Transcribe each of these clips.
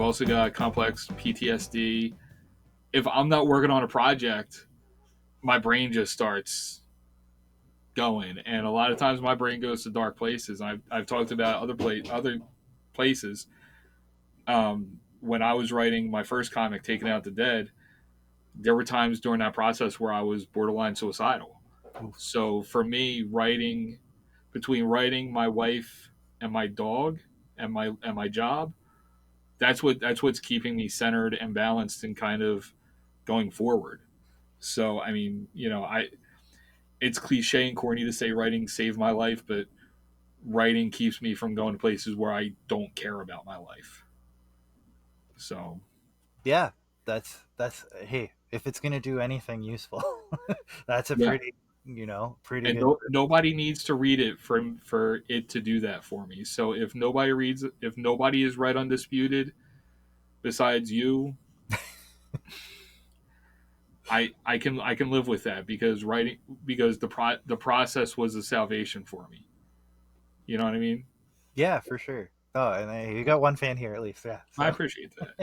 also got complex PTSD. If I'm not working on a project, my brain just starts going, and a lot of times my brain goes to dark places. I've talked about other places. When I was writing my first comic, Taking Out the Dead, there were times during that process where I was borderline suicidal. Oof. So for me, between writing my wife and my dog and my job, that's what's keeping me centered and balanced and kind of going forward. So I mean, it's cliche and corny to say writing saved my life, but writing keeps me from going to places where I don't care about my life. So Yeah, that's hey, if it's gonna do anything useful, that's a yeah, pretty and good. nobody needs to read it for it to do that for me. So if nobody has read Undisputed besides you, I can live with that because the process was a salvation for me. You know what I mean? Yeah, for sure. Oh, and you got one fan here at least. Yeah. I So, appreciate that.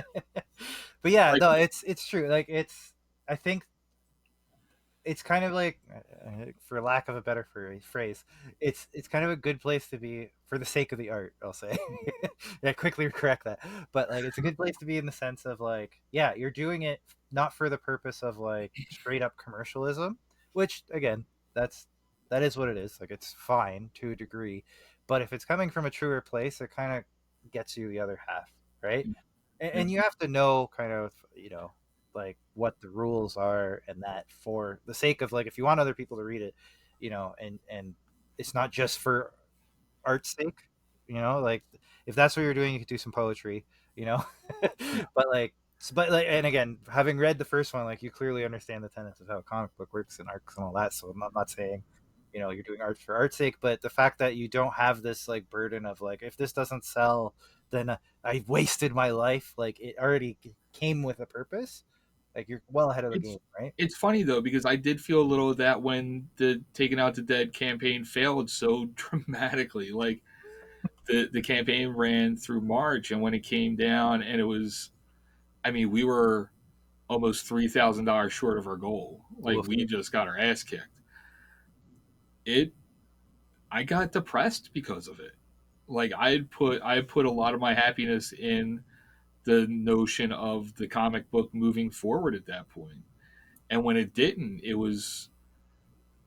but yeah, Like no, it's true. Like I think it's kind of like, for lack of a better phrase, it's kind of a good place to be for the sake of the art. I'll say. Yeah, quickly correct that. But like, it's a good place to be in the sense of like, yeah, you're doing it not for the purpose of like straight up commercialism, which again, that is what it is. Like, it's fine to a degree, but if it's coming from a truer place, it kind of gets you the other half, right? yeah, And you have to know kind of, like what the rules are, and that for the sake of like, if you want other people to read it, and it's not just for art's sake, like if that's what you're doing, you could do some poetry, you know but like, and again, having read the first one, like, you clearly understand the tenets of how a comic book works and arcs and all that. So I'm not saying you're doing art for art's sake, but the fact that you don't have this like burden of like, if this doesn't sell, then I wasted my life. Like, it already came with a purpose. Like, you're well ahead of the it's game, right? it's funny though because I did feel a little of that when the Taking Out the Dead campaign failed so dramatically. Like the campaign ran through March, and when it came down, and it was, I mean, we were almost $3,000 short of our goal. Like Oof. we just got our ass kicked. It I got depressed because of it. Like I had put a lot of my happiness in the notion of the comic book moving forward at that point. And when it didn't, it was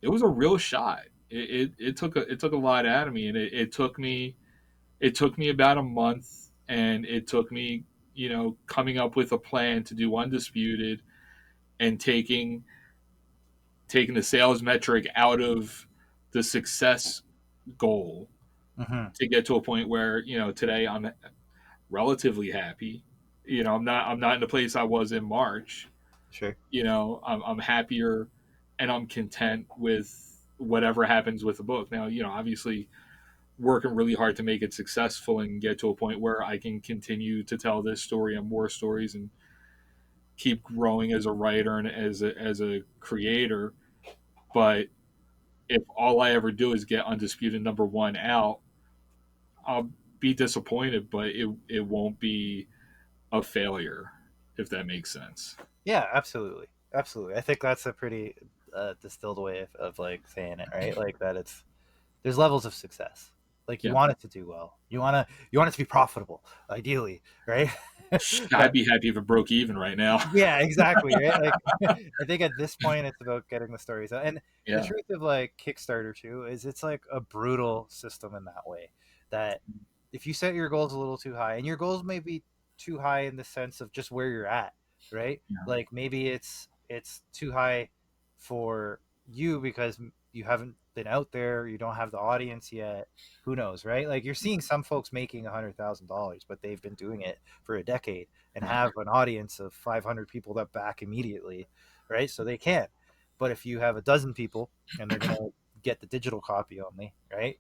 a real shot. It took a lot out of me, and it took me about a month, and it took me coming up with a plan to do Undisputed and taking the sales metric out of the success goal Hmm. to get to a point where today I'm relatively happy. I'm not in the place I was in March. Sure. I'm happier, and I'm content with whatever happens with the book. Now, obviously working really hard to make it successful and get to a point where I can continue to tell this story and more stories and keep growing as a writer and as a creator. But if all I ever do is get Undisputed #1 out, I'll be disappointed, but it won't be a failure, if that makes sense. Yeah, absolutely, absolutely. I think that's a pretty distilled way of like saying it, right? Like, that it's there's levels of success. Like, you Yeah, want it to do well. You want it to be profitable, ideally, right? I'd But be happy if it broke even right now. yeah, exactly, right? Like, I think at this point it's about getting the stories out. And the Yeah, truth of like Kickstarter too is it's like a brutal system in that way, that if you set your goals a little too high, and your goals may be too high in the sense of just where you're at, right? yeah, Like, maybe it's too high for you because you haven't been out there, you don't have the audience yet. Who knows, right? Like, you're seeing some folks making $100,000, but they've been doing it for a decade and right. have an audience of 500 people that back immediately, right? So they can. But if you have a dozen people and they're gonna get the digital copy only, right?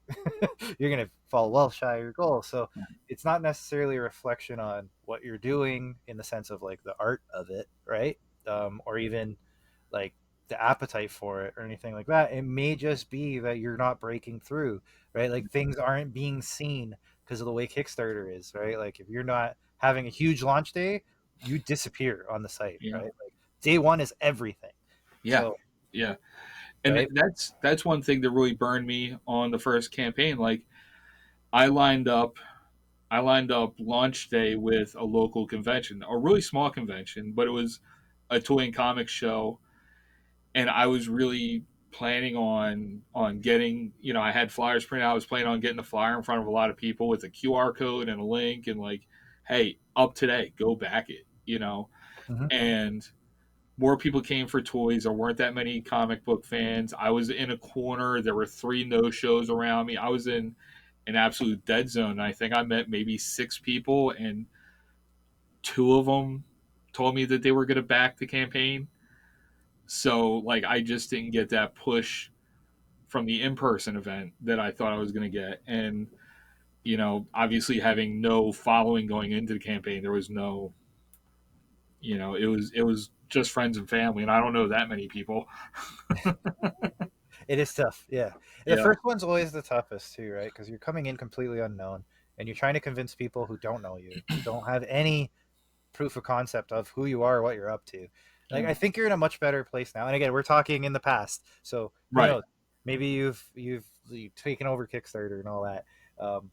You're gonna fall well shy of your goal. So it's not necessarily a reflection on what you're doing in the sense of like the art of it, right? Or even like the appetite for it or anything like that. It may just be that you're not breaking through, right? Like things aren't being seen because of the way Kickstarter is, right? Like if you're not having a huge launch day, you disappear on the site, Yeah. right? Like day one is everything. Yeah. So, Yeah. And right? that's one thing that really burned me on the first campaign. Like I lined up I lined up launch day with a local convention, a really small convention, but it was a toy and comic show, and I was really planning on getting, I had flyers printed out. I was planning on getting the flyer in front of a lot of people with a QR code and a link and like, hey, up today, go back it. Mm-hmm. And more people came for toys. There weren't that many comic book fans. I was in a corner. There were three no shows around me. I was in an absolute dead zone. I think I met maybe six people, and two of them told me that they were going to back the campaign. So, like, I just didn't get that push from the in person event that I thought I was going to get. And, obviously having no following going into the campaign, there was no, it was just friends and family. And I don't know that many people. It is tough, yeah. The Yeah. first one's always the toughest too, right? Because you're coming in completely unknown and you're trying to convince people who don't know you, who don't have any proof of concept of who you are or what you're up to. Like Yeah. I think you're in a much better place now. And again, we're talking in the past, so who Right. knows? Maybe you've taken over Kickstarter and all that. Um,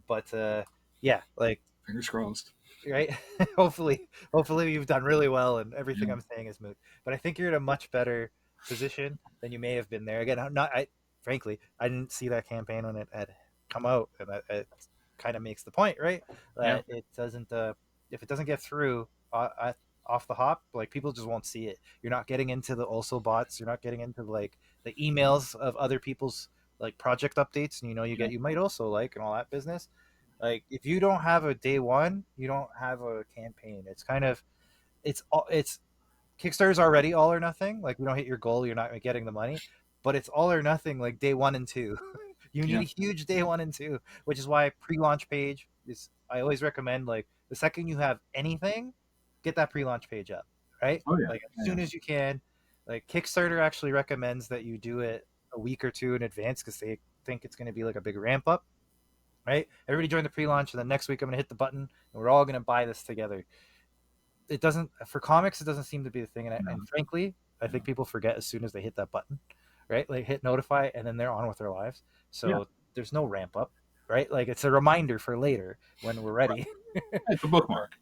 but yeah, like Fingers crossed. right. Hopefully you've done really well, and everything Yeah. I'm saying is moot. But I think you're in a much better position than you may have been there. Again, I'm not. I frankly, I didn't see that campaign when it had come out, and that it kind of makes the point, right? Yeah. That it doesn't. If it doesn't get through off the hop, like people just won't see it. You're not getting into the also bots. You're not getting into like the emails of other people's like project updates, and Yeah. you might also like and all that business. Like if you don't have a day one, you don't have a campaign. It's kind of it's Kickstarter's already all or nothing. Like you don't hit your goal, you're not getting the money. But it's all or nothing like day one and two. You need Yeah. a huge day one and two, which is why pre-launch page is I always recommend like the second you have anything, get that pre-launch page up, right? Oh, yeah. Like as Yeah. soon as you can. Like Kickstarter actually recommends that you do it a week or two in advance because they think it's going to be like a big ramp up, right? Everybody join the pre-launch, and then next week I'm going to hit the button, and we're all going to buy this together. It doesn't for comics. It doesn't seem to be the thing, No. and frankly, I No. think people forget as soon as they hit that button, right? Like hit notify, and then they're on with their lives. Yeah. So there's no ramp up, right? Like it's a reminder for later when we're Right. ready. It's a bookmark.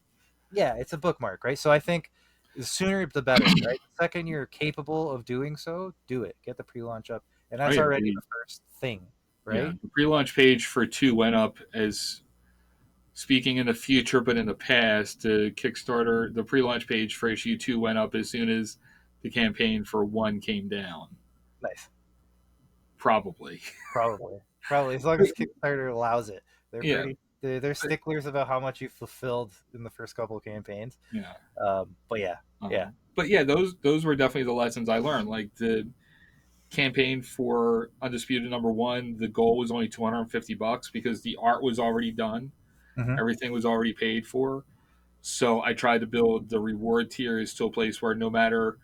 Yeah, it's a bookmark, right? So I think the sooner the better, right? The second you're capable of doing so, do it. Get the pre-launch up, and Oh, that's yeah. already the first thing, Yeah. right? The pre launch page for two went up as speaking in the future, but in the past, the Kickstarter, the pre launch page for issue two went up as soon as the campaign for one came down. Nice. Probably. Probably as long as Kickstarter allows it. They're Yeah. pretty. They're sticklers about how much you fulfilled in the first couple of campaigns. Yeah. But yeah, yeah. But yeah, those were definitely the lessons I learned. Like the campaign for Undisputed number one, the goal was only $250 because the art was already done, Hmm. everything was already paid for. So I tried to build the reward tiers to a place where no matter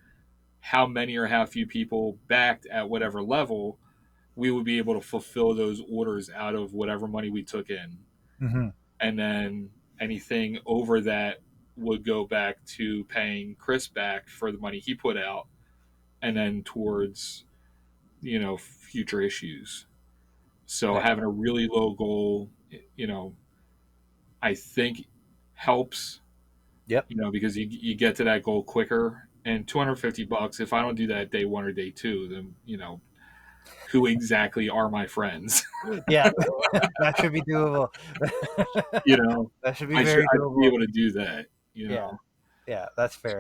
how many or how few people backed at whatever level, we would be able to fulfill those orders out of whatever money we took in. Hmm. And then anything over that would go back to paying Chris back for the money he put out and then towards, future issues. So Nice. having a really low goal, I think helps, Yep. because you get to that goal quicker. And $250, if I don't do that day one or day two, then, who exactly are my friends? Yeah, that should be doable. you know, That should be I very should be doable. able to do that, Yeah, yeah, that's fair.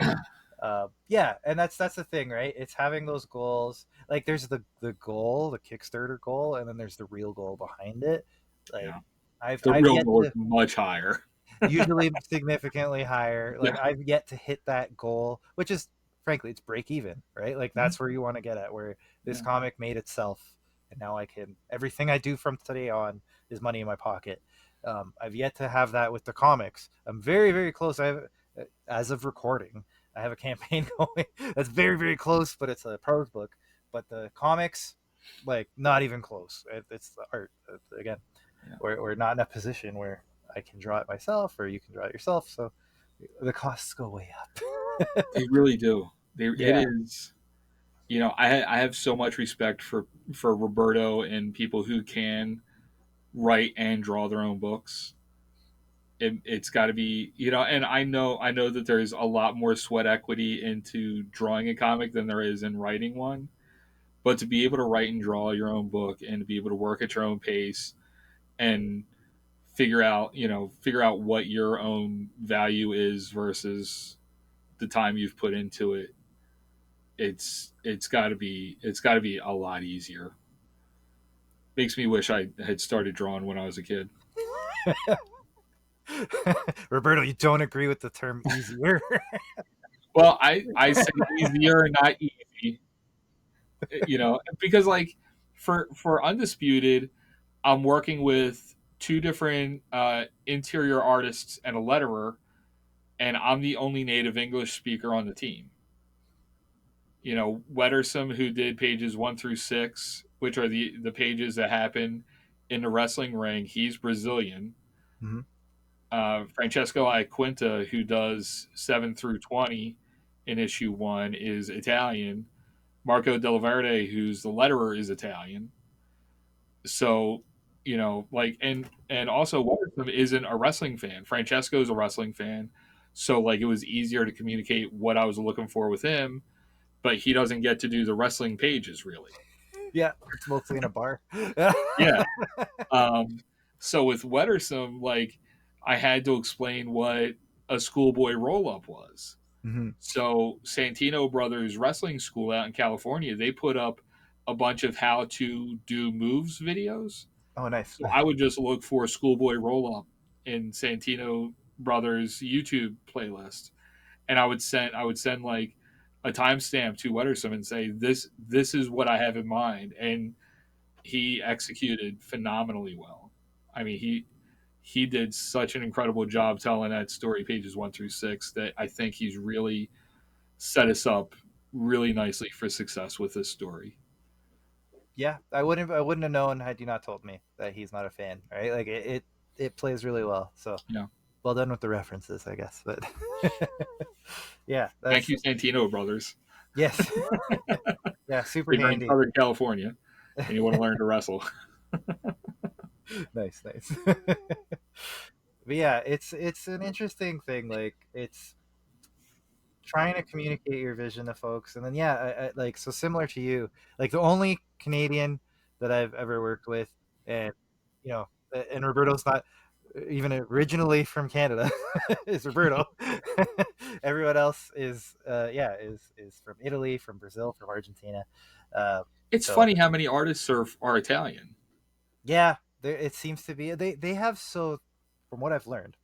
Yeah, and that's the thing, right? It's having those goals. Like, there's the goal, the Kickstarter goal, and then there's the real goal behind it. Like, Yeah. The I've real yet goal is to much higher. usually significantly higher. Like Yeah. I've yet to hit that goal, which is frankly it's break even, right? Like Mhm. that's where you want to get at, where this Yeah. comic made itself, and now I can everything I do from today on is money in my pocket. I've yet to have that with the comics. I'm very close. As of recording, I have a campaign going that's very, very close, but it's a prose book. But the comics, like, not even close. It's the art. Again, Yeah. we're not in a position where I can draw it myself or you can draw it yourself. So the costs go way up. They really do. It Yeah. is. I have so much respect for Roberto and people who can write and draw their own books. It's got to be, and I know that there's a lot more sweat equity into drawing a comic than there is in writing one. But to be able to write and draw your own book and to be able to work at your own pace and figure out what your own value is versus the time you've put into it, it's got to be a lot easier. Makes me wish I had started drawing when I was a kid. Roberto, you don't agree with the term easier? Well, I said easier, not easy. Because like for Undisputed, I'm working with two different interior artists and a letterer, and I'm the only native English speaker on the team. Wettersome, who did pages 1 through 6, which are the pages that happen in the wrestling ring, he's Brazilian. Mm-hmm. Francesco Iaquinta, who does 7 through 20 in issue 1, is Italian. Marco Del Verde, who's the letterer, is Italian. So, like, and also Wettersome isn't a wrestling fan. Francesco's a wrestling fan. So, like, it was easier to communicate what I was looking for with him, but he doesn't get to do the wrestling pages really. Yeah, it's mostly in a bar. Yeah. Um, so with Wettersome, like, I had to explain what a schoolboy roll up was. Mm-hmm. So Santino Brothers Wrestling School out in California, they put up a bunch of how to do moves videos. Oh, nice, So nice. I would just look for a schoolboy roll up in Santino Brothers YouTube playlist, and I would send like a timestamp to Wettersome and say this is what I have in mind, and he executed phenomenally well. I mean, he did such an incredible job telling that story, pages 1 through 6, that I think he's really set us up really nicely for success with this story. Yeah, I wouldn't have known had you not told me that he's not a fan. Right? Like it plays really well. So Yeah. well done with the references, I guess. But yeah, Thank that's you, Santino Brothers. yes, yeah, super If you're in handy. Southern California and you want to learn to wrestle. Nice, nice. But yeah, it's an interesting thing. Like it's trying to communicate your vision to folks, and then yeah, like so similar to you. Like the only Canadian that I've ever worked with, and you know, and Roberto's not even originally from Canada, is Roberto. Everyone else is yeah is from Italy, from Brazil, from Argentina. Uh, It's so funny how many artists are Italian. yeah, it seems to be they have so from what I've learned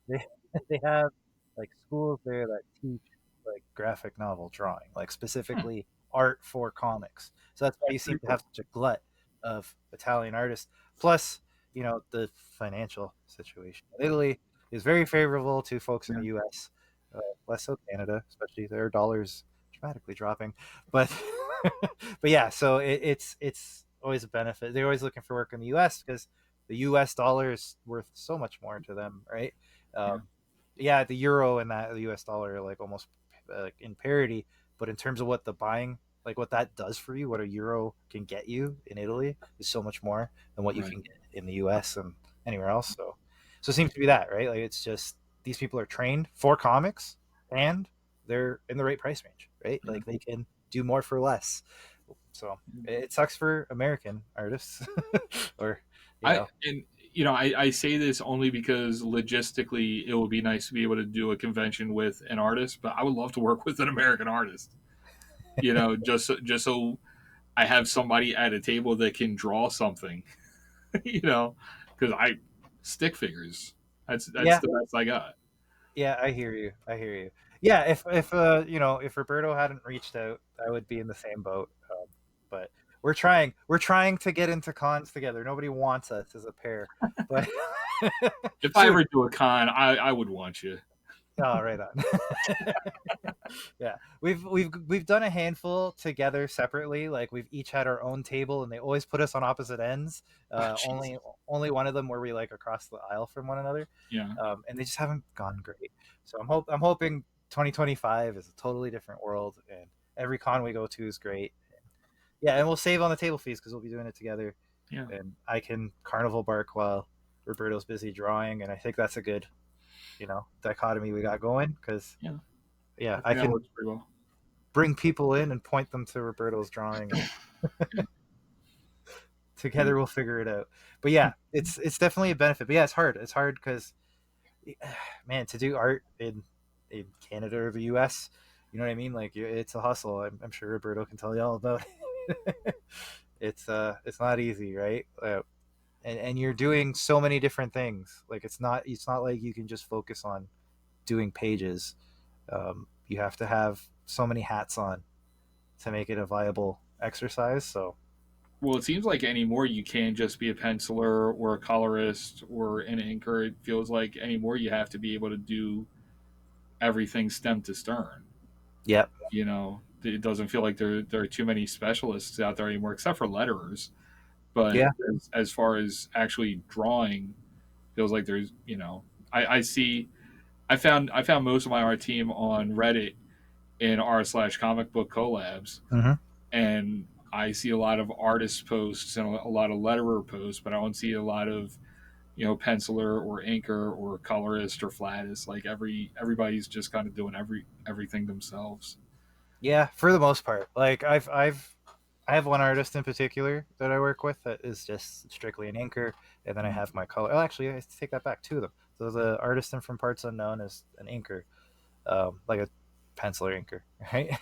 they they have like schools there that teach like graphic novel drawing, like Hmm, specifically art for comics. So that's why you that's seem pretty to have cool. such a glut of Italian artists. Plus, the financial situation in Italy is very favorable to folks in Yeah, the U.S. Less so Canada, especially their dollars dramatically dropping. But but yeah, so it's always a benefit. They're always looking for work in the U.S. because the U.S. dollar is worth so much more to them, right? yeah, Yeah, the euro and the U.S. dollar are like almost like in parity, but in terms of what the buying, like what that does for you, what a euro can get you in Italy is so much more than what you right. can get in the U.S. and anywhere else. So it seems to be that, right? Like it's just these people are trained for comics and they're in the right price range, right? Yeah. Like they can do more for less. So it sucks for American artists, or you I know, and I say this only because logistically it would be nice to be able to do a convention with an artist, but I would love to work with an American artist. Just so I have somebody at a table that can draw something. you know, because I stick figures. That's yeah, the best I got. yeah, I hear you. I hear you. Yeah, if if Roberto hadn't reached out, I would be in the same boat. But we're trying to get into cons together. Nobody wants us as a pair, but If I soon. ever do a con, I would want you. Oh, right on. Yeah, we've done a handful together separately. Like we've each had our own table, and they always put us on opposite ends. Oh, Only Jesus. one of them where we like across the aisle from one another, Yeah. and they just haven't gone great. So I'm hoping 2025 is a totally different world, and every con we go to is great. Yeah, and we'll save on the table fees because we'll be doing it together, Yeah. and I can carnival bark while Roberto's busy drawing, and I think that's a good dichotomy we got going because Yeah. yeah, I I think that can works pretty well. bring people in and point them to Roberto's drawing, and Yeah. together Good. we'll figure it out. But yeah, it's definitely a benefit. But yeah, it's hard. It's hard because man, to do art in Canada or the U.S., you know what I mean? Like it's a hustle. I'm sure Roberto can tell you all about it. It's not easy, right? And you're doing so many different things. Like it's not like you can just focus on doing pages. You have to have so many hats on to make it a viable exercise. So Well, it seems like anymore you can't just be a penciler or a colorist or an inker. It feels like anymore you have to be able to do everything stem to stern. yeah, It doesn't feel like there are too many specialists out there anymore, except for letterers. But yeah, as far as actually drawing, feels like there's I see I found most of my art team on Reddit in r/comic book collabs, hmm and I see a lot of artist posts and a lot of letterer posts, but I don't see a lot of penciler or inker or colorist or flattist. Like everybody's just kind of doing everything themselves. yeah. For the most part, like I have one artist in particular that I work with that is just strictly an inker, and then I have my color. Oh, actually, I take that back. Two of them. So the artist in From Parts Unknown is an inker, like a penciler inker, right?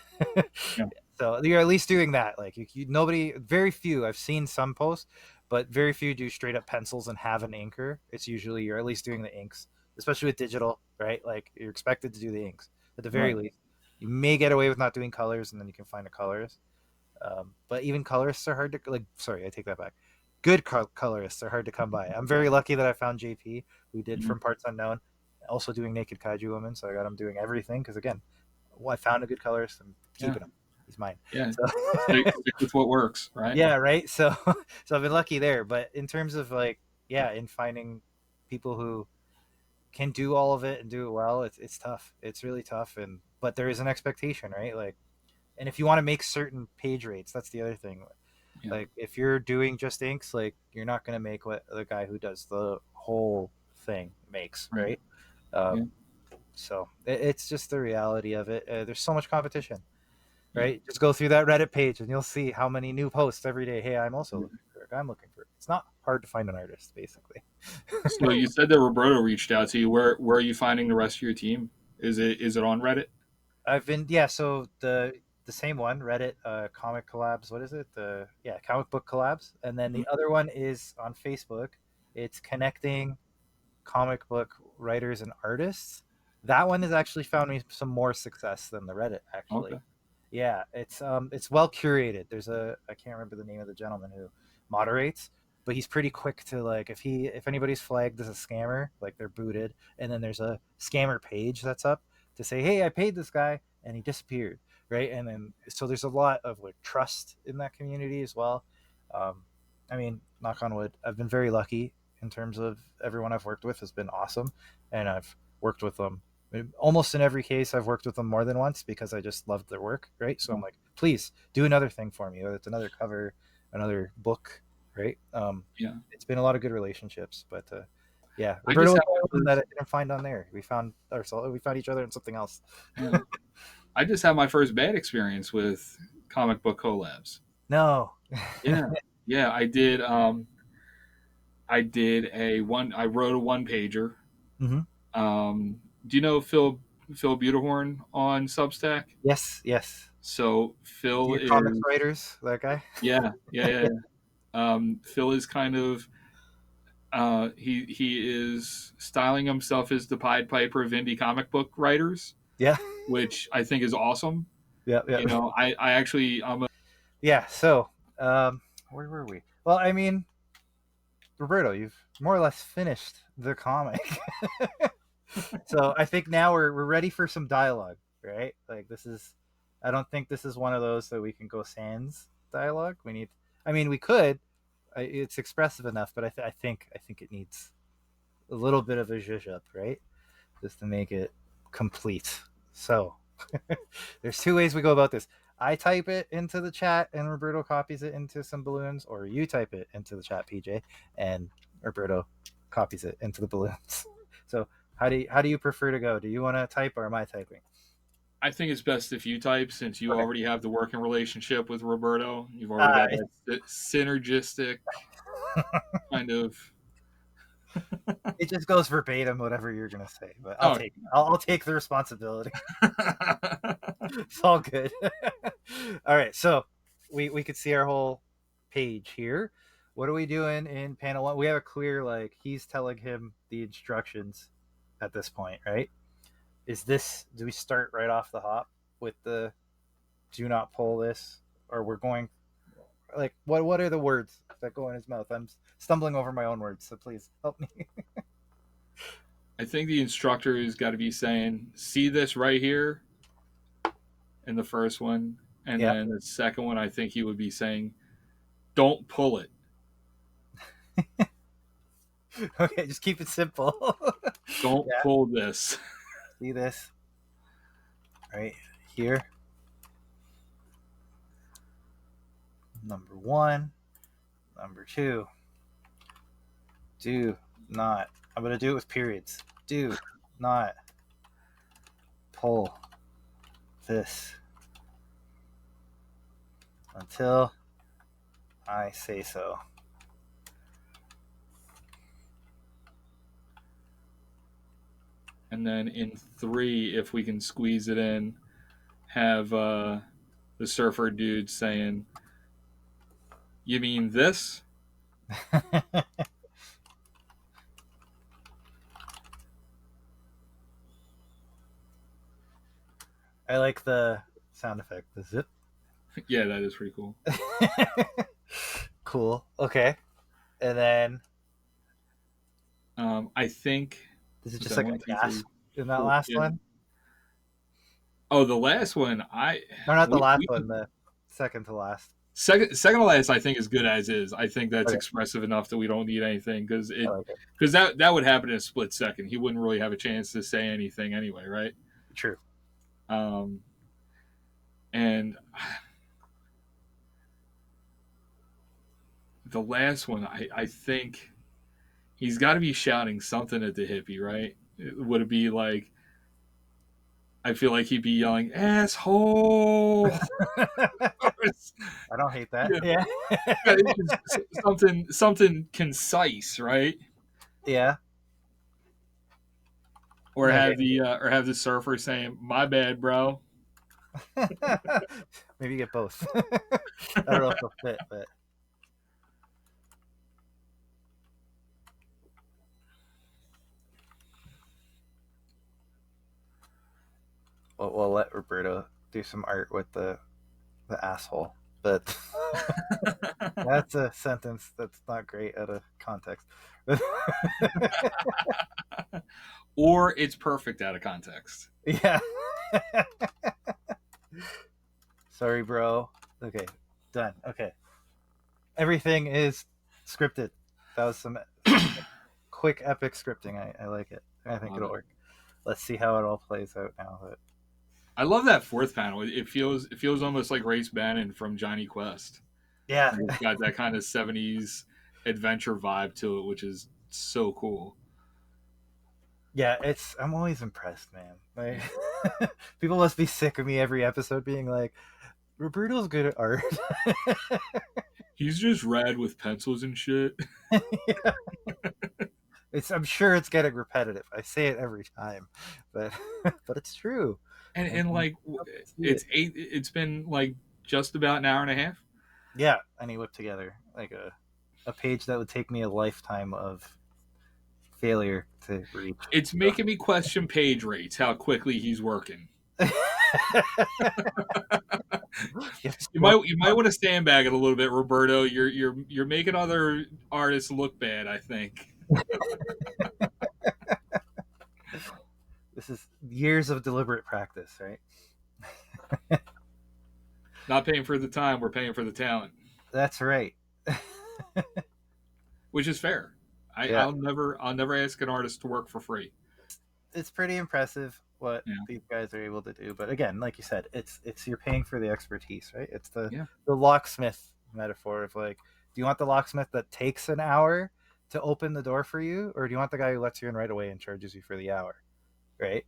Yeah, So you're at least doing that. Like nobody, very few. I've seen some posts, but very few do straight up pencils and have an inker. It's usually you're at least doing the inks, especially with digital, right? Like you're expected to do the inks at the very right. least. You may get away with not doing colors, and then you can find a colorist. But even colorists are hard to like. Sorry, I take that back. Good colorists are hard to come by. I'm very lucky that I found JP, who did Mhm. From Parts Unknown, also doing Naked Kaiju Woman. So I got him doing everything because again, well, I found a good colorist. I'm Yeah, keeping him. He's mine. yeah. So Stick with what works, right? yeah, right. So so I've been lucky there. But in terms of like yeah, in finding people who can do all of it and do it well, it's tough. It's really tough. And but there is an expectation, right? Like, and if you want to make certain page rates, that's the other thing. Yeah, Like if you're doing just inks, like you're not gonna make what the guy who does the whole thing makes, right. right? Yeah, Um, so it's just the reality of it. There's so much competition, yeah. right? Just go through that Reddit page and you'll see how many new posts every day. Hey, I'm also Yeah. looking for it. I'm looking for it. It's not hard to find an artist, basically. So you said that Roberto reached out to you. Where are you finding the rest of your team? Is it on Reddit? I've been yeah. So the same one, Reddit, comic collabs. What is it? The yeah, comic book collabs, and then Mhm. the other one is on Facebook. It's connecting comic book writers and artists. That one has actually found me some more success than the Reddit actually. Okay. Yeah, it's well curated. There's a I can't remember the name of the gentleman who moderates, but he's pretty quick to like if anybody's flagged as a scammer, like they're booted, and then there's a scammer page that's up to say, "Hey, I paid this guy and he disappeared." Right? And then so there's a lot of like trust in that community as well. Um, I mean, knock on wood, I've been very lucky in terms of everyone I've worked with has been awesome, and I've worked with them almost in every case. I've worked with them more than once because I just loved their work, right? So I'm Oh, like, please do another thing for me, whether it's another cover, another book, right? yeah. It's been a lot of good relationships, but yeah, I Roberto just was had my one that I first. didn't find on there. We found each other in something else. Yeah. I just had my first bad experience with comic book collabs. No. Yeah. Yeah. I did a one. I wrote a one pager. hmm Do you know Phil Butterhorn on Substack? Yes, yes. So Phil Dear comics is writers, that guy. yeah, yeah, yeah. Phil is kind of he is styling himself as the Pied Piper of indie comic book writers, Yeah, which I think is awesome. yeah, yeah, I actually I'm a yeah. So, um, where were we? Well, I mean, Roberto, you've more or less finished the comic. So I think now we're ready for some dialogue. right? Like this is, I don't think this is one of those that we can go sans dialogue. We need, I mean, we could. It's expressive enough, but I think it needs a little bit of a zhuzh up, right? Just to make it complete. So there's two ways we go about this. I type it into the chat and Roberto copies it into some balloons, or you type it into the chat, PJ, and Roberto copies it into the balloons. So how do you prefer to go? Do you want to type or am I typing? I think it's best if you type, since you Okay. already have the working relationship with Roberto. You've already Uh, got that synergistic kind of. it just goes verbatim whatever you're gonna say, but I'll Oh, take I'll take the responsibility. It's all good. All right, so we could see our whole page here. What are we doing in panel one? We have a clear, like, he's telling him the instructions at this point, right? Is this, do we start right off the hop with the do not pull this, or we're going, like, what are the words that go in his mouth? I'm stumbling over my own words, so please help me. I think the instructor has got to be saying, "See this right here," in the first one, and Yeah. then the second one, I think he would be saying, "Don't pull it. Okay, just keep it simple. Don't Yeah. pull this." See this right here. Number one. Number two. Do not. I'm going to do it with periods. Do not pull this until I say so. And then in three, if we can squeeze it in, have the surfer dude saying, "You mean this?" I like the sound effect. The zip. Yeah, that is pretty cool. Cool. Okay. And then I think this is was just that like one, a two, gasp three, in that four. last Yeah. one. Oh, the last one, No, not the last we one. can The second to last. second to last. I think is good as is. I think that's Okay. expressive enough that we don't need anything I like it. because that would happen in a split second. He wouldn't really have a chance to say anything anyway, right? True. Um, and the last one, I think he's got to be shouting something at the hippie, right? Would it be like? I feel like he'd be yelling "asshole." I don't hate that. Yeah, Yeah. something concise, right? Yeah. Or Okay. have the surfer saying, "My bad, bro." Maybe get both. I don't know if they'll fit, but we'll let Roberto do some art with the asshole. But that's a sentence that's not great out of context. Or it's perfect out of context. Yeah. Sorry, bro. Okay, done. Okay, everything is scripted. That was some quick epic scripting. I like it. I think Love it'll it. work. Let's see how it all plays out now. But I love that fourth panel. It feels almost like Race Bannon from Johnny Quest. yeah, It's got that kind of '70s adventure vibe to it, which is so cool. yeah. I'm always impressed, man. Yeah. Like, people must be sick of me every episode being like, Roberto's good at art. He's just rad with pencils and shit. Yeah. I'm sure it's getting repetitive. I say it every time, but but it's true. And like it's been like just about an hour and a half. Yeah, and he whipped together like a page that would take me a lifetime of failure to reach. It's making me question page rates, how quickly he's working. Yes, You might want to stand back it a little bit, Roberto. You're making other artists look bad, I think. years of deliberate practice, right? Not paying for the time, we're paying for the talent, That's right. which is fair. Yeah, I'll never ask an artist to work for free. it's pretty impressive what Yeah, these guys are able to do. But again, like you said, it's you're paying for the expertise, right? It's yeah, the locksmith metaphor of like, do you want the locksmith that takes an hour to open the door for you, or do you want the guy who lets you in right away and charges you for the hour, right?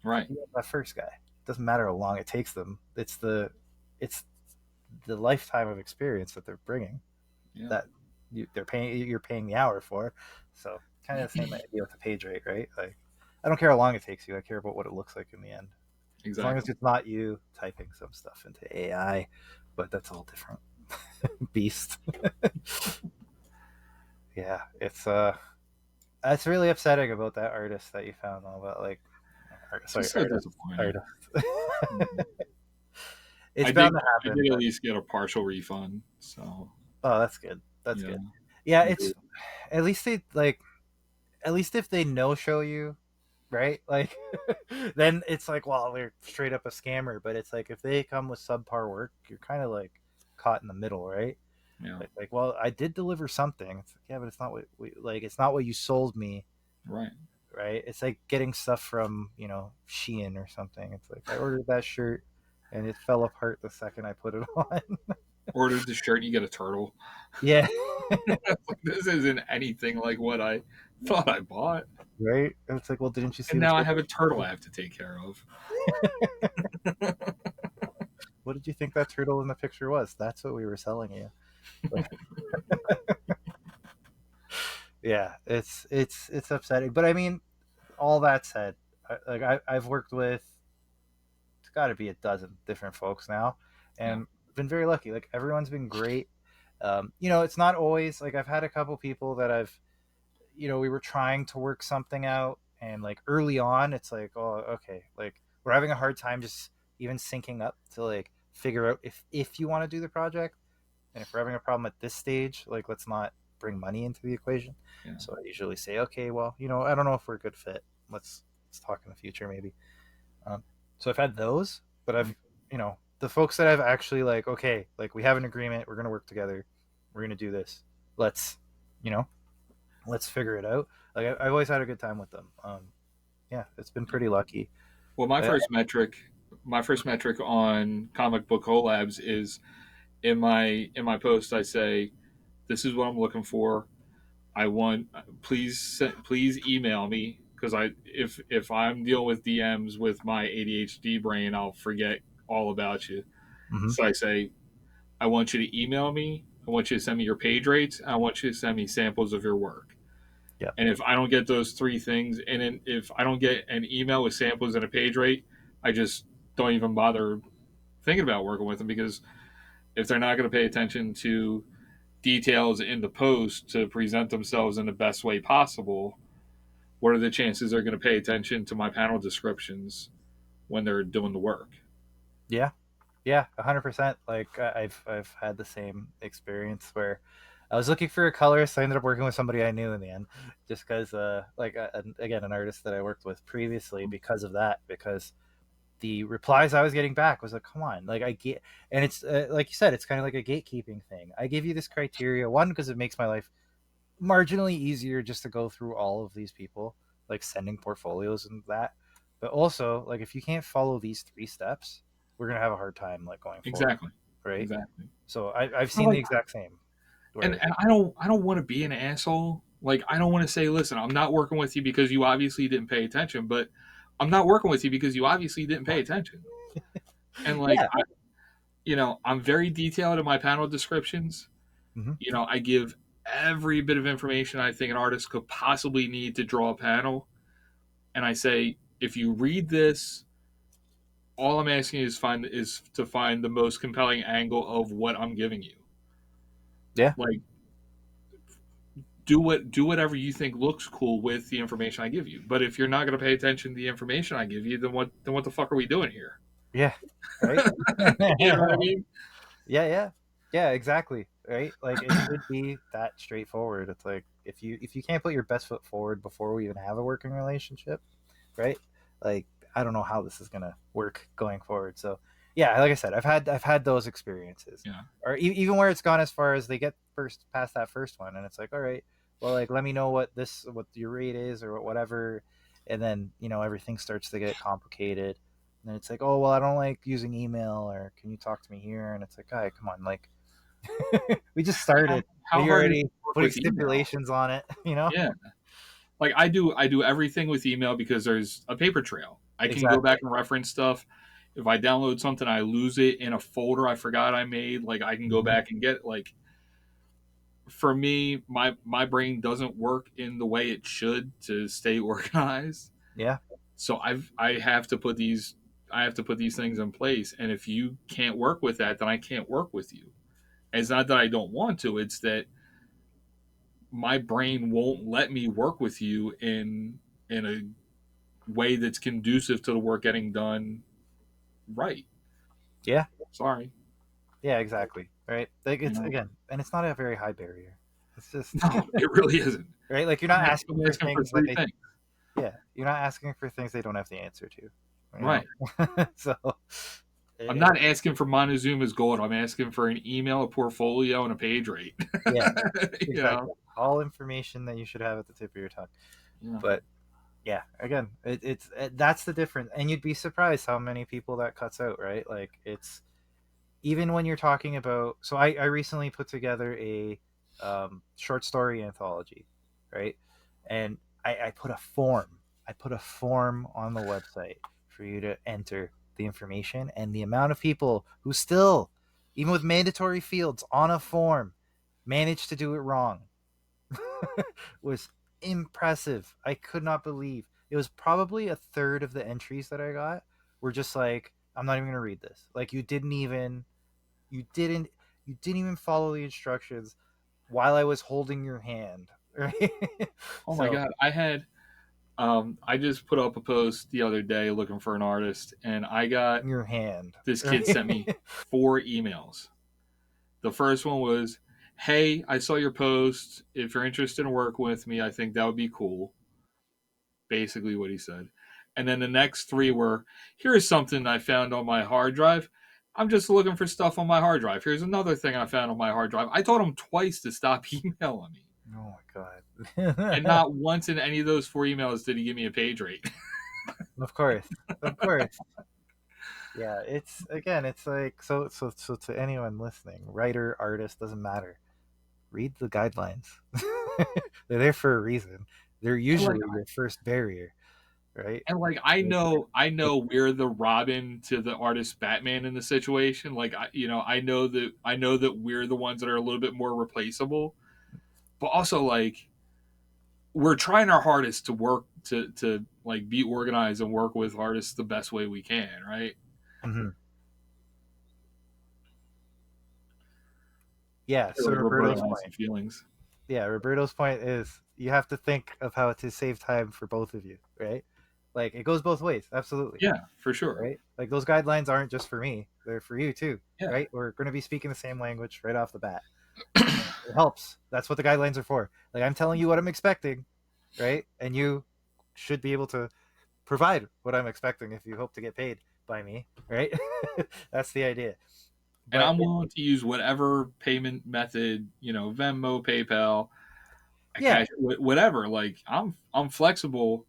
right. You want that first guy. It doesn't matter how long it takes them. It's the lifetime of experience that they're bringing Yeah, that you're paying the hour for. So kind of the same idea with the page rate, right? Like, I don't care how long it takes you. I care about what it looks like in the end. As long as exactly. it's not you typing some stuff into AI, but that's all different beast. Yeah, it's really upsetting about that artist that you found all about, like, sorry, Just so disappointing. artist. Yeah. It's bound to I happen, did at but least get a partial refund, so oh, that's good. That's yeah, good. Yeah, I it's did. at least they like at least if they no show you, right? Like, then it's like, well, they're straight up a scammer. But it's like if they come with subpar work, you're kind of like caught in the middle, right? Yeah, Like, well, I did deliver something. It's like, yeah, but it's not what it's not what you sold me, right. right? It's like getting stuff from Shein or something. It's like I ordered that shirt and it fell apart the second I put it on. Ordered the shirt, you get a turtle. Yeah, This isn't anything like what I thought I bought, right. And it's like, well, didn't you see and the now I turtle? have a turtle I have to take care of. What did you think that turtle in the picture was? That's what we were selling you. Yeah, it's upsetting. But I mean, all that said, I've worked with, it's got to be a dozen different folks now, Yeah, and been very lucky. Like, everyone's been great. It's not always like I've had a couple people that we were trying to work something out, and like early on, it's like, oh, okay, like we're having a hard time just even syncing up to like figure out if you want to do the project. And if we're having a problem at this stage, like, let's not bring money into the equation. yeah, So I usually say, okay, well, I don't know if we're a good fit. Let's talk in the future maybe. Um, so I've had those, but the folks that I've actually, like, okay, like, we have an agreement, we're gonna work together, we're gonna do this. Let's you know let's figure it out. Like, I've always had a good time with them. Yeah, it's been yeah. pretty lucky. Well, my first metric on comic book collabs is in my post. I say, "This is what I'm looking for. I want please email me because I if I'm dealing with DMs with my ADHD brain, I'll forget all about you. Hmm. So I say, I want you to email me. I want you to send me your page rates. I want you to send me samples of your work. Yeah. And if I don't get those three things, and if I don't get an email with samples and a page rate, I just don't even bother thinking about working with them because if they're not going to pay attention to details in the post to present themselves in the best way possible, what are the chances they're going to pay attention to my panel descriptions when they're doing the work? Yeah. Yeah, 100%. Like, I've had the same experience where I was looking for a colorist. I ended up working with somebody I knew in the end, just because, again, an artist that I worked with previously, because of that. Because the replies I was getting back was like, "Come on, like, I get," and it's like you said, it's kind of like a gatekeeping thing. I give you this criteria, one, because it makes my life marginally easier just to go through all of these people, like sending portfolios and that. But also, like, if you can't follow these three steps, we're gonna have a hard time, like, going forward, Exactly. right? Exactly. So I've But seen the like, exact same. and Where, I don't want to be an asshole. Like I don't want to say, listen, I'm not working with you because you obviously didn't pay attention, but I'm not working with you because you obviously didn't pay attention. And like yeah, I'm very detailed in my panel descriptions. hmm, I give every bit of information I think an artist could possibly need to draw a panel, and I say, if you read this, all I'm asking is to find the most compelling angle of what I'm giving you. yeah, Like do whatever you think looks cool with the information I give you. But if you're not going to pay attention to the information I give you, then what the fuck are we doing here? yeah, right. You know what I mean? Yeah, yeah, yeah, exactly. Right. Like, it should be that straightforward. It's like, if you can't put your best foot forward before we even have a working relationship, right? Like, I don't know how this is gonna work going forward. So yeah, like I said, I've had those experiences, Yeah. or even where it's gone as far as they get first past that first one, and it's like, all right, well, like let me know what your rate is or whatever, and then everything starts to get complicated. And then it's like, oh well, I don't like using email, or can you talk to me here? And it's like, guy, come on, like we just How, started, but how you're hard is it already to work putting with email? stipulations on it, you know? Yeah. Like I do everything with email because there's a paper trail. I can go Exactly. back and reference stuff. If I download something, I lose it in a folder I forgot I made. Like I can go Hmm. back and get, like, for me, my brain doesn't work in the way it should to stay organized. Yeah. So I have to put these things in place. And if you can't work with that, then I can't work with you. And it's not that I don't want to, it's that my brain won't let me work with you in a way that's conducive to the work getting done right. Yeah. Sorry. Yeah, exactly. Right. Like You it's know? again, and it's not a very high barrier. It's just No, it really isn't. right. Like you're not asking I'm for asking for things that three they. things. Yeah, you're not asking for things they don't have the answer to. You know. Right. So. I'm It, not asking for Montezuma's gold. I'm asking for an email, a portfolio, and a page rate. yeah. you know? Exactly. All information that you should have at the tip of your tongue. Yeah. But yeah, again, that's the difference, and you'd be surprised how many people that cuts out. Right. Like it's even when you're talking about, so I recently put together a short story anthology, right? And I put a form. I put a form on the website for you to enter the information, and the amount of people who still, even with mandatory fields on a form, managed to do it wrong was impressive. I could not believe it was probably a third of the entries that I got were just like, I'm not even gonna read this. Like you didn't you didn't even follow the instructions while I was holding your hand. Right? Oh my So god, I just put up a post the other day looking for an artist, and I got your hand. this kid Right? sent me 4 emails. The first one was, "Hey, I saw your post. If you're interested in working with me, I think that would be cool." Basically, what he said. And then the next three were, "Here's something I found on my hard drive. I'm just looking for stuff on my hard drive. Here's another thing I found on my hard drive." I told him twice to stop emailing me. Oh my And god. not once in any of those 4 emails did he give me a page rate. Of course. Of course. Yeah, it's again, it's like so to anyone listening, writer, artist, doesn't matter. Read the guidelines. They're there for a reason. They're and like usually your first barrier, right? and like I know we're the Robin to the artist Batman in the situation. Like I know that we're the ones that are a little bit more replaceable. But also, like, we're trying our hardest to work to like be organized and work with artists the best way we can, right? Hmm. Yeah, I feel so like Roberto's Roberto has point. some feelings. Yeah, Roberto's point is you have to think of how to save time for both of you, right? Like it goes both ways, absolutely, Yeah, for sure. right? Like those guidelines aren't just for me; they're for you too, Yeah. right? We're going to be speaking the same language right off the bat. It helps. That's what the guidelines are for. Like I'm telling you what I'm expecting, right? And you should be able to provide what I'm expecting if you hope to get paid by me, right? That's the idea. And But I'm willing to use whatever payment method, Venmo, PayPal, yeah, cash, whatever. Like I'm flexible.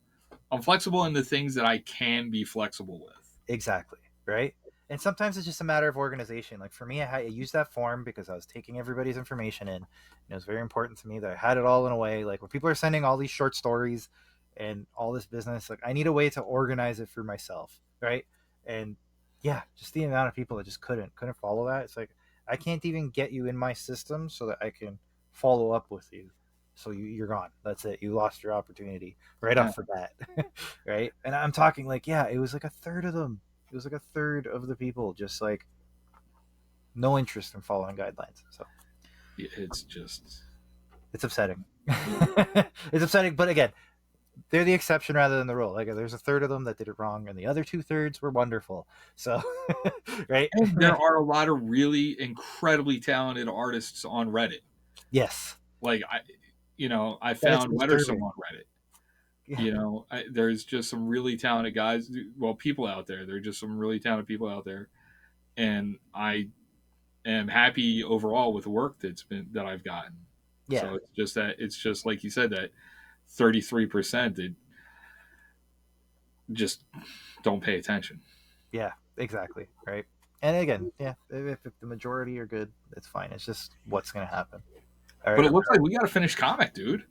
I'm flexible in the things that I can be flexible with. exactly. Right. And sometimes it's just a matter of organization. Like for me, I used that form because I was taking everybody's information in. And it was very important to me that I had it all in a way. Like when people are sending all these short stories and all this business, like I need a way to organize it for myself. Right. And yeah, just the amount of people that just couldn't follow that. It's like I can't even get you in my system so that I can follow up with you. So you're gone. That's it. You lost your opportunity right Yeah. off the bat. Right. And I'm talking like, yeah, it was like a third of them. It was like a third of the people just like no interest in following guidelines. So It's just, it's upsetting. yeah. It's upsetting, but again, they're the exception rather than the rule. Like there's a third of them that did it wrong, and the other 2/3 were wonderful. So, right? And there are a lot of really incredibly talented artists on Reddit. Yes, Like I that's found Wettersome disturbing. on Reddit. Yeah. You know, there's just some really talented guys. Well, people out there. There are just some really talented people out there, and I am happy overall with the work that I've gotten. Yeah. So it's just like you said, that 33% that just don't pay attention. Yeah, exactly. Right. And again, yeah, if the majority are good, it's fine. It's just what's going to happen. All But right. it looks like we got to finish comic, dude.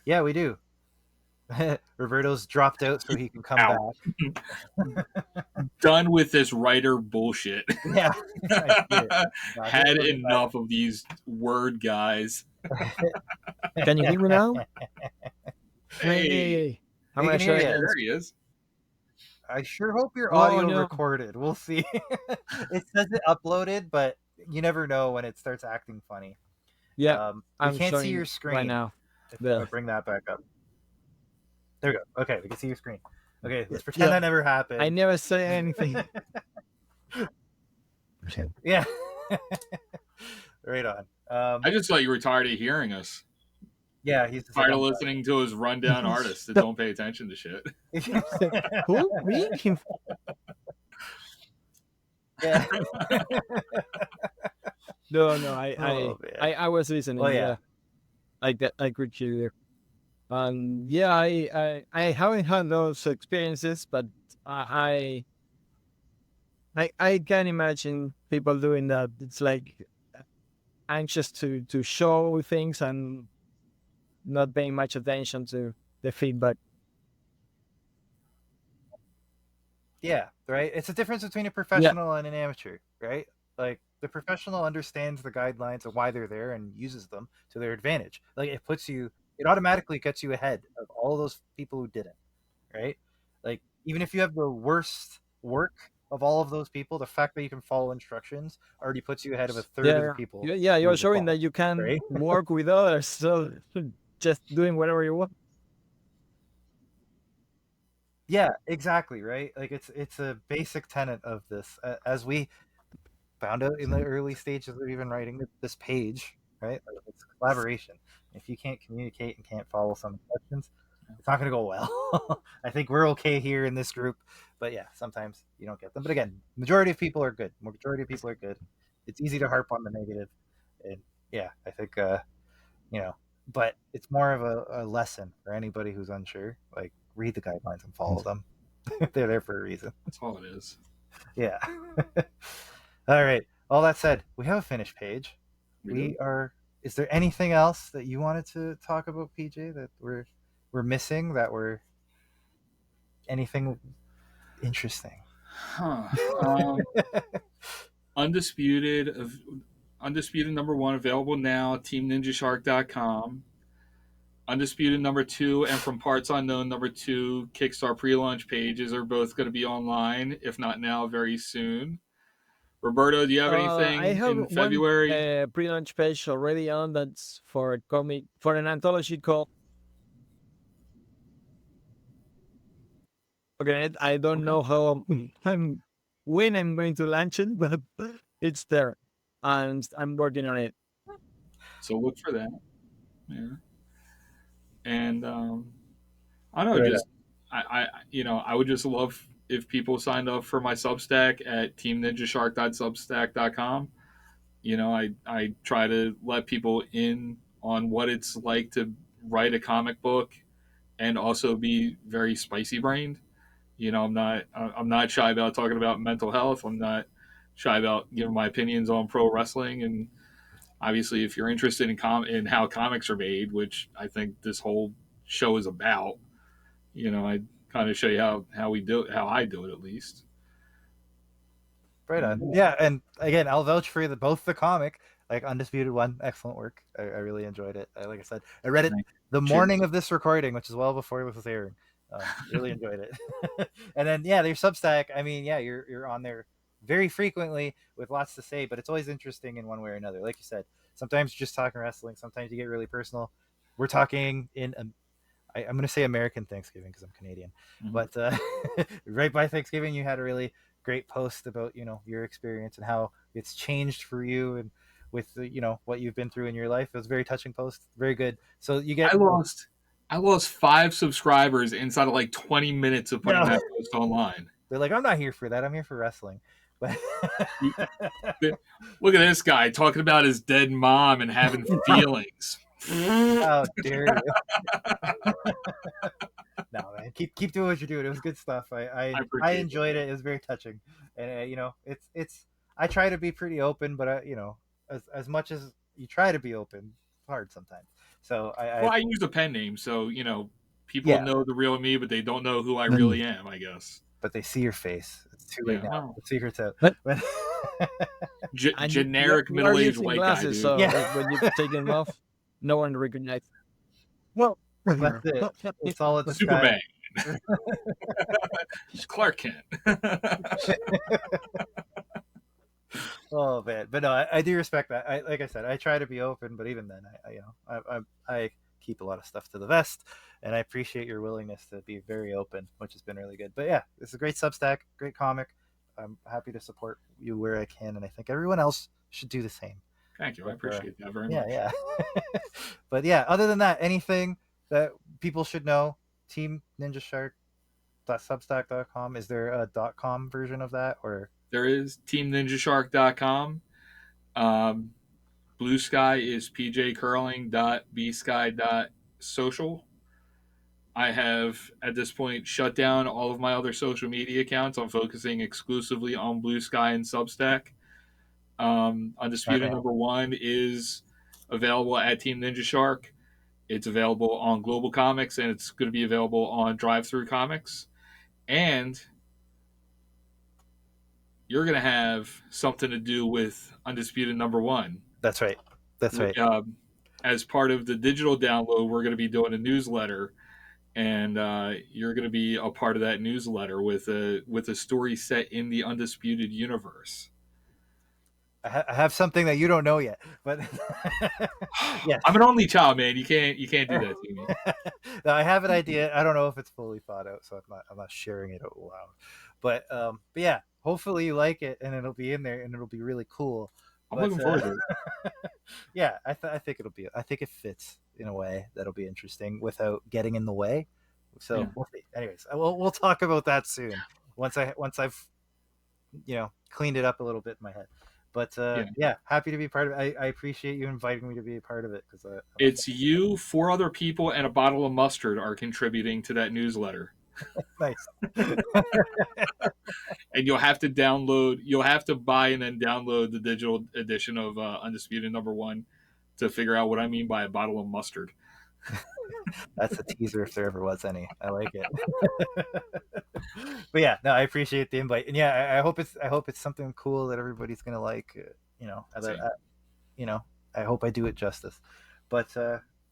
Yeah, we do. Roberto's dropped out so he can come Out. back. Done with this writer bullshit. Yeah, I see it. No, Had he'll get back. enough of these word guys. Can you hear me now? Hey, Hey, I'm We gonna can hear show you. you. there he is. I sure hope your Oh audio no. recorded. We'll see. It says it uploaded, but you never know when it starts acting funny. Yeah, We I'm can't see your showing right screen. now. If I The bring that back up. There we go. Okay, we can see your screen. Okay, let's pretend yeah, that never I happened. never say anything. Yeah. Right on. I just thought you were tired of hearing us. Yeah, he's just like, Tired of I'm listening to his rundown artists that No, don't pay attention to shit. who? Me? Yeah. No, no. Oh man. I was Well, listening. yeah. Yeah, like that. I agree with you there. Yeah, I haven't had those experiences, but I I can imagine people doing that. It's like anxious to show things and not paying much attention to the feedback. Yeah, right. It's a difference between a Yeah, professional and an amateur, right? Like the professional understands the guidelines and why they're there and uses them to their advantage. Like it automatically gets you ahead of all those people who didn't, right? Like even if you have the worst work of all of those people, the fact that you can follow instructions already puts you ahead of a third of the yeah, people yeah. who You're would showing fall, that you can right? work with others, so just doing whatever you want. Yeah, exactly, right? Like it's a basic tenet of this, as we found out in the early stages of even writing this page, right? Like, it's collaboration. If you can't communicate and can't follow some instructions, it's not going to go well. I think we're okay here in this group, but yeah, sometimes you don't get them. But again, majority of people are good. Majority of people are good. It's easy to harp on the negative, and yeah, I think you know, but it's more of a lesson for anybody who's unsure. Like read the guidelines and follow them. They're there for a reason. That's all it is. Yeah. All right. All that said, we have a finished page. We do. We are. Is there anything else that you wanted to talk about, PJ, that we're missing? That we're anything interesting? Huh. Undisputed of Undisputed number one available now. TeamNinjaShark.com. Undisputed number two and From Parts Unknown number two Kickstarter pre-launch pages are both going to be online, if not now, very soon. Roberto, do you have I anything have in one February? pre-launch page already on. That's for a comic for an anthology called. Okay, I don't Okay, know how I'm when I'm going to launch it, but it's there, and I'm working on it. so look for that. Yeah, and I don't know, Right. just I would just love if people signed up for my Substack at teamninjashark.substack.com. I try to let people in on what it's like to write a comic book and also be very spicy brained. I'm not shy about talking about mental health. I'm not shy about giving my opinions on pro wrestling. And obviously, if you're interested in how comics are made, which I think this whole show is about, I kind of show you how we do it, how I do it at least. Right on. And Yeah, and again, I'll vouch for both the comic, like Undisputed One, excellent work. I really enjoyed it. Like I said, I read it the cheers. morning of this recording, which is well before it was airing. Really enjoyed it. And then yeah, your Substack. I mean, yeah, you're on there very frequently with lots to say, but it's always interesting in one way or another. Like you said, sometimes you're just talking wrestling. Sometimes you get really personal. We're talking in I'm going to say American Thanksgiving because I'm Canadian, Mhm. but right by Thanksgiving, you had a really great post about your experience and how it's changed for you and with what you've been through in your life. It was a very touching post, very good. So you I get lost I lost 5 subscribers inside of like 20 minutes of putting No, that post online. they're like, I'm not here for that. I'm here for wrestling. But Look at this guy talking about his dead mom and having feelings. how dare you? No, man, keep doing what you're doing. It was good stuff. I I appreciate enjoyed it. It was very touching, and it's. I try to be pretty open, but as much as you try to be open, it's hard sometimes. So Well, I I use a pen name, so people yeah, know the real me, but they don't know who I Mm. really am. I guess. but they see your face. It's too late Yeah. now. Well, The secret's out. But But and generic you are middle-aged using white guy, glasses, dude. so yeah, when you take them off, no one recognizes. Well, that's it. It's all a disguise. Superman, Clark Kent. Oh man, but no, I do respect that. I like I said, I try to be open, but even then, I keep a lot of stuff to the vest, and I appreciate your willingness to be very open, which has been really good. But yeah, it's a great Substack, great comic. I'm happy to support you where I can, and I think everyone else should do the same. Thank you. I But, appreciate that very yeah, much. yeah. But yeah, other than that, anything that people should know? Team Ninja Shark .substack.com. Is there a .com version of that or? There is teamninjashark.com. Um, Blue Sky is pjcurling.bsky.social. I have at this point shut down all of my other social media accounts. I'm focusing exclusively on Blue Sky and Substack. Undisputed Okay. number one is available at Team Ninja Shark. It's available on Global Comics, and it's going to be available on Drive Through Comics. And you're going to have something to do with Undisputed number one. That's right. That's right. As part of the digital download, we're going to be doing a newsletter, and you're going to be a part of that newsletter with a story set in the Undisputed universe. I have something that you don't know yet, but yes. I'm an only child, man. You can't do that to me. No, I have an idea. I don't know if it's fully thought out, so I'm not sharing it out loud. But yeah, hopefully you like it and it'll be in there and it'll be really cool. I'm But looking forward to it. yeah, I think I think it fits in a way that'll be interesting without getting in the way. So Yeah. we'll see. Anyways, we'll talk about that soon once I've cleaned it up a little bit in my head. But Yeah. yeah, happy to be part of it. I appreciate you inviting me to be a part of it because It's you, 4 other people, and a bottle of mustard are contributing to that newsletter. nice. And you'll have to buy and then download the digital edition of Undisputed number one to figure out what I mean by a bottle of mustard. That's a teaser if there ever was any. I like it. But yeah, no, I appreciate the invite, and yeah, I hope it's something cool that everybody's gonna like. I hope I do it justice. But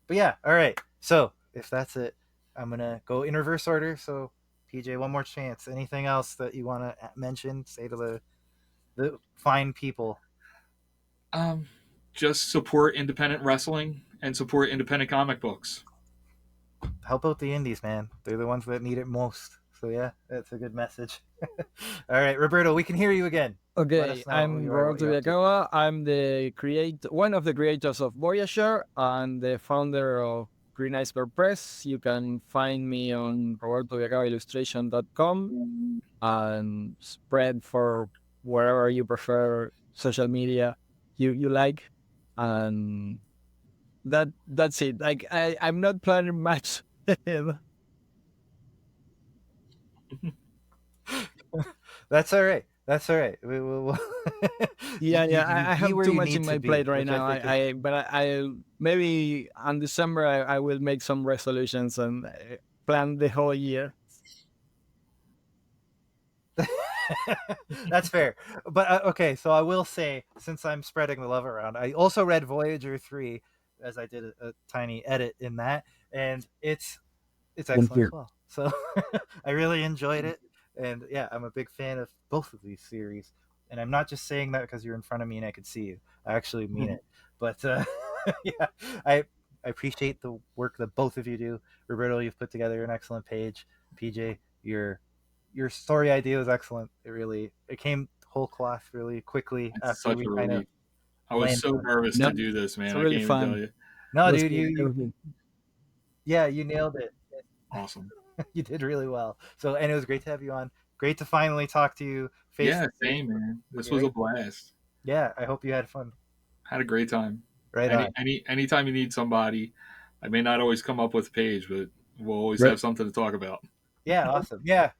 yeah, all right. So if that's it, I'm gonna go in reverse order. So PJ, one more chance. Anything else that you want to mention? Say to the fine people. Just support independent wrestling and support independent comic books. Help out the indies, man. They're the ones that need it most. So yeah, that's a good message. All right, Roberto, we can hear you again. Okay, I'm Roberto Villacaba. I'm one of the creators of Voyager and the founder of Green Iceberg Press. You can find me on robertovillacabaillustration.com and spread for wherever you prefer social media you like. And that's it. Like I'm not planning much. That's all right. That's all right. We'll Yeah, I be have where too you much need in to my be, plate right which now. think I maybe on December I will make some resolutions and plan the whole year. That's fair. But okay, so I will say, since I'm spreading the love around, I also read Voyager 3 as I did a tiny edit in that, and it's excellent as well. So I really enjoyed it, and yeah, I'm a big fan of both of these series. And I'm not just saying that because you're in front of me and I can see you. I actually mean it. But yeah, I appreciate the work that both of you do. Roberto, you've put together an excellent page. PJ, your story idea was excellent. It came whole cloth really quickly It's after such we a kind of relief. I was landed so on it. nervous No, to do this, it's man. I really can't even tell fun. you. No, Let's dude, go. Yeah, you nailed it. Awesome. You did really well. So, and it was great to have you on. Great to finally talk to you face Yeah, to face. same man. This was a Great. blast. Yeah, I hope you had fun. Had a great time. Right on. Anytime you need somebody, I may not always come up with a page, but we'll always Right. have something to talk about. Yeah, awesome. Yeah,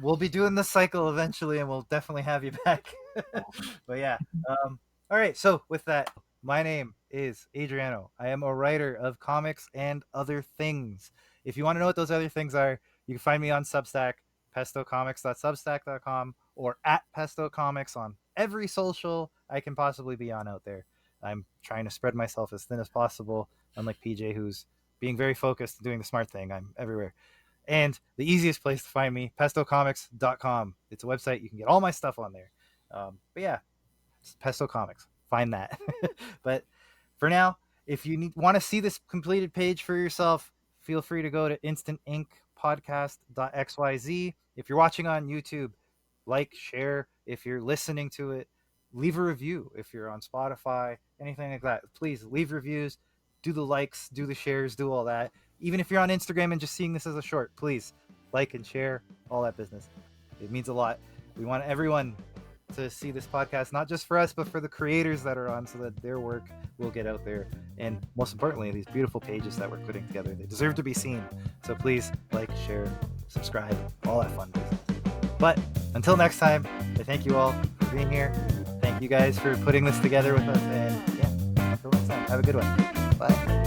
we'll be doing this cycle eventually, and we'll definitely have you back. Awesome. But yeah, all right. So with that, my name is Adriano. I am a writer of comics and other things. If you want to know what those other things are, you can find me on Substack, pestocomics.substack.com, or at Pesto Comics on every social I can possibly be on out there. I'm trying to spread myself as thin as possible, unlike PJ, who's being very focused and doing the smart thing. I'm everywhere. And the easiest place to find me, pestocomics.com. It's a website. You can get all my stuff on there. But yeah, it's Pesto Comics. Find that. But for now, if you want to see this completed page for yourself, feel free to go to instantinkpodcast.xyz. If you're watching on YouTube, like, share. If you're listening to it, leave a review. If you're on Spotify, anything like that, please leave reviews, do the likes, do the shares, do all that. Even if you're on Instagram and just seeing this as a short, please like and share, all that business. It means a lot. We want everyone to see this podcast, not just for us, but for the creators that are on, so that their work will get out there. And most importantly, these beautiful pages that we're putting together, they deserve to be seen. So please like, share, subscribe, all that fun business. But until next time, I thank you all for being here. Thank you guys for putting this together with us. And yeah, until next time, have a good one. Bye.